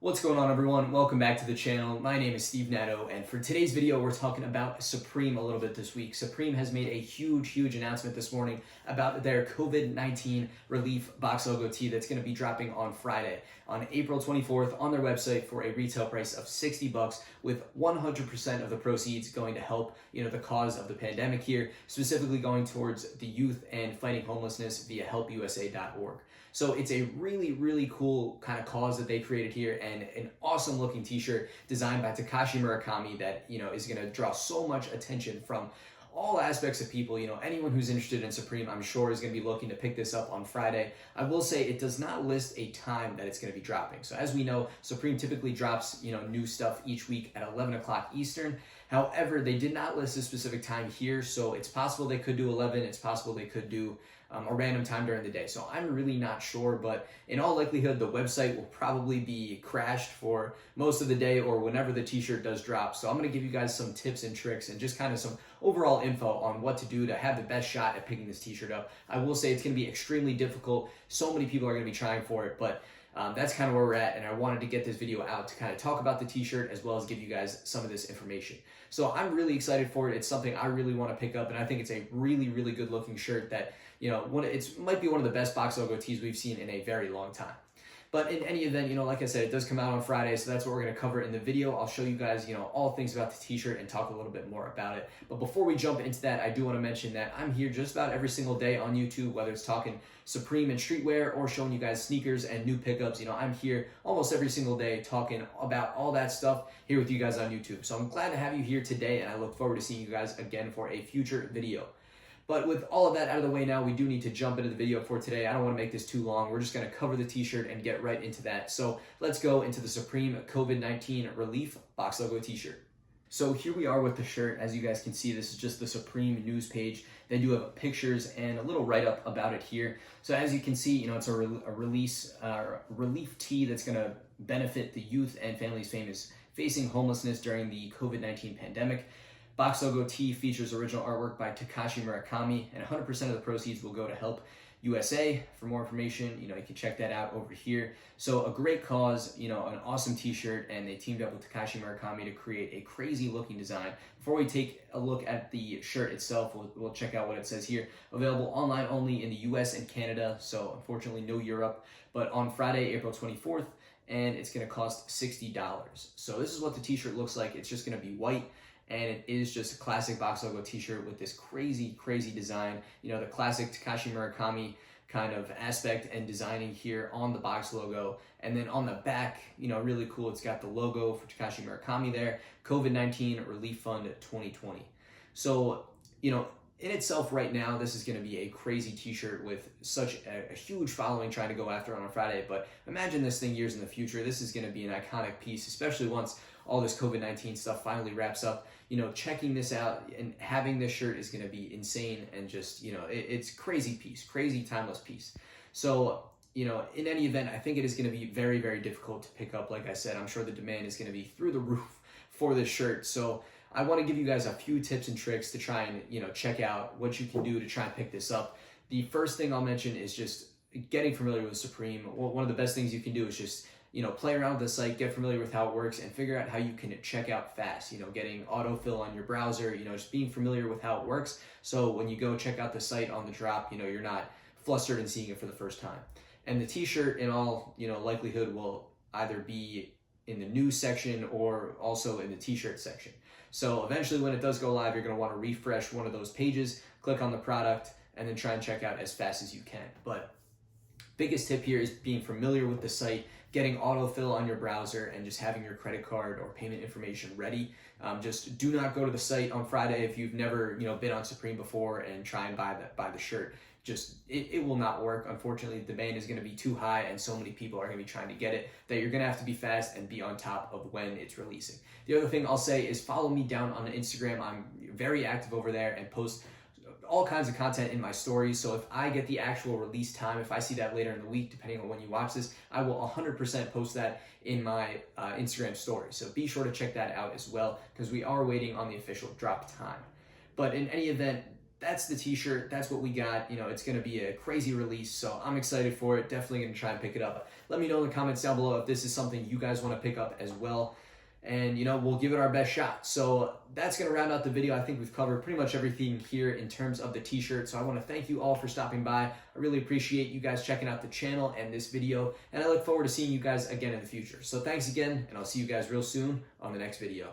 What's going on, everyone? Welcome back to the channel. My name is Steve Natto, and for today's video, we're talking about Supreme a little bit this week. Supreme has made a huge announcement this morning about their COVID-19 relief box logo tee that's going to be dropping on Friday, on April 24th, on their website for a retail price of $60, with 100% of the proceeds going to help, the cause of the pandemic here, specifically going towards the youth and fighting homelessness via helpusa.org. So it's a really cool kind of cause that they created here, and an awesome looking t-shirt designed by Takashi Murakami that, is going to draw so much attention from all aspects of people. Anyone who's interested in Supreme, I'm sure, is going to be looking to pick this up on Friday. I will say it does not list a time that it's going to be dropping. So as we know, Supreme typically drops, new stuff each week at 11 o'clock Eastern. However, they did not list a specific time here, so it's possible they could do 11. It's possible they could do a random time during the day. So I'm really not sure, but in all likelihood, the website will probably be crashed for most of the day or whenever the t-shirt does drop. So I'm going to give you guys some tips and tricks and just kind of some overall info on what to do to have the best shot at picking this t-shirt up. I will say it's going to be extremely difficult. So many people are going to be trying for it, but that's kind of where we're at, and I wanted to get this video out to kind of talk about the t-shirt as well as give you guys some of this information. So I'm really excited for it. It's something I really want to pick up, and I think it's a really good looking shirt that, it might be one of the best box logo tees we've seen in a very long time. But in any event, like I said, it does come out on Friday, so that's what we're going to cover in the video. I'll show you guys, all things about the t-shirt and talk a little bit more about it. But before we jump into that, I do want to mention that I'm here just about every single day on YouTube, whether it's talking Supreme and streetwear or showing you guys sneakers and new pickups. I'm here almost every single day talking about all that stuff here with you guys on YouTube. So I'm glad to have you here today, and I look forward to seeing you guys again for a future video. But with all of that out of the way now, we do need to jump into the video for today. I don't want to make this too long. We're just going to cover the t-shirt and get right into that. So let's go into the Supreme COVID-19 Relief box logo t-shirt. So here we are with the shirt. As you guys can see, this is just the Supreme news page. They do have pictures and a little write-up about it here. So as you can see, it's a relief tee that's going to benefit the youth and families facing homelessness during the COVID-19 pandemic. Box logo tee features original artwork by Takashi Murakami, and 100% of the proceeds will go to Help USA. For more information, you can check that out over here. So a great cause, an awesome t-shirt, and they teamed up with Takashi Murakami to create a crazy looking design. Before we take a look at the shirt itself, we'll check out what it says here. Available online only in the US and Canada, so unfortunately no Europe, but on Friday, April 24th, and it's going to cost $60. So this is what the t-shirt looks like. It's just going to be white, and it is just a classic box logo t-shirt with this crazy design, the classic Takashi Murakami kind of aspect and designing here on the box logo. And then on the back, really cool, it's got the logo for Takashi Murakami there, COVID-19 Relief Fund 2020. So, in itself right now, this is going to be a crazy t-shirt with such a huge following trying to go after on a Friday. But imagine this thing years in the future. This is going to be an iconic piece, especially once all this COVID-19 stuff finally wraps up. Checking this out and having this shirt is going to be insane, and just, it's crazy piece, crazy timeless piece. So, in any event, I think it is going to be very difficult to pick up. Like I said, I'm sure the demand is going to be through the roof for this shirt. So I want to give you guys a few tips and tricks to try and, check out what you can do to try and pick this up. The first thing I'll mention is just getting familiar with Supreme. One of the best things you can do is just, play around with the site, get familiar with how it works, and figure out how you can check out fast. Getting autofill on your browser, just being familiar with how it works. So when you go check out the site on the drop, you're not flustered and seeing it for the first time. And the t-shirt, in all, likelihood, will either be in the news section or also in the t-shirt section. So eventually when it does go live, you're going to want to refresh one of those pages, click on the product, and then try and check out as fast as you can. But biggest tip here is being familiar with the site, getting autofill on your browser, and just having your credit card or payment information ready. Just do not go to the site on Friday if you've never been on Supreme before and try and buy the shirt. Just it will not work. Unfortunately, the demand is going to be too high, and so many people are going to be trying to get it that you're going to have to be fast and be on top of when it's releasing. The other thing I'll say is follow me down on Instagram. I'm very active over there and post all kinds of content in my stories. So if I get the actual release time, if I see that later in the week, depending on when you watch this, I will 100% post that in my Instagram story. So be sure to check that out as well, because we are waiting on the official drop time. But in any event, that's the t-shirt. That's what we got. You know, it's going to be a crazy release, so I'm excited for it. Definitely going to try and pick it up. Let me know in the comments down below if this is something you guys want to pick up as well. And, you know, we'll give it our best shot. So that's going to round out the video. I think we've covered pretty much everything here in terms of the t-shirt. So I want to thank you all for stopping by. I really appreciate you guys checking out the channel and this video. And I look forward to seeing you guys again in the future. So thanks again, and I'll see you guys real soon on the next video.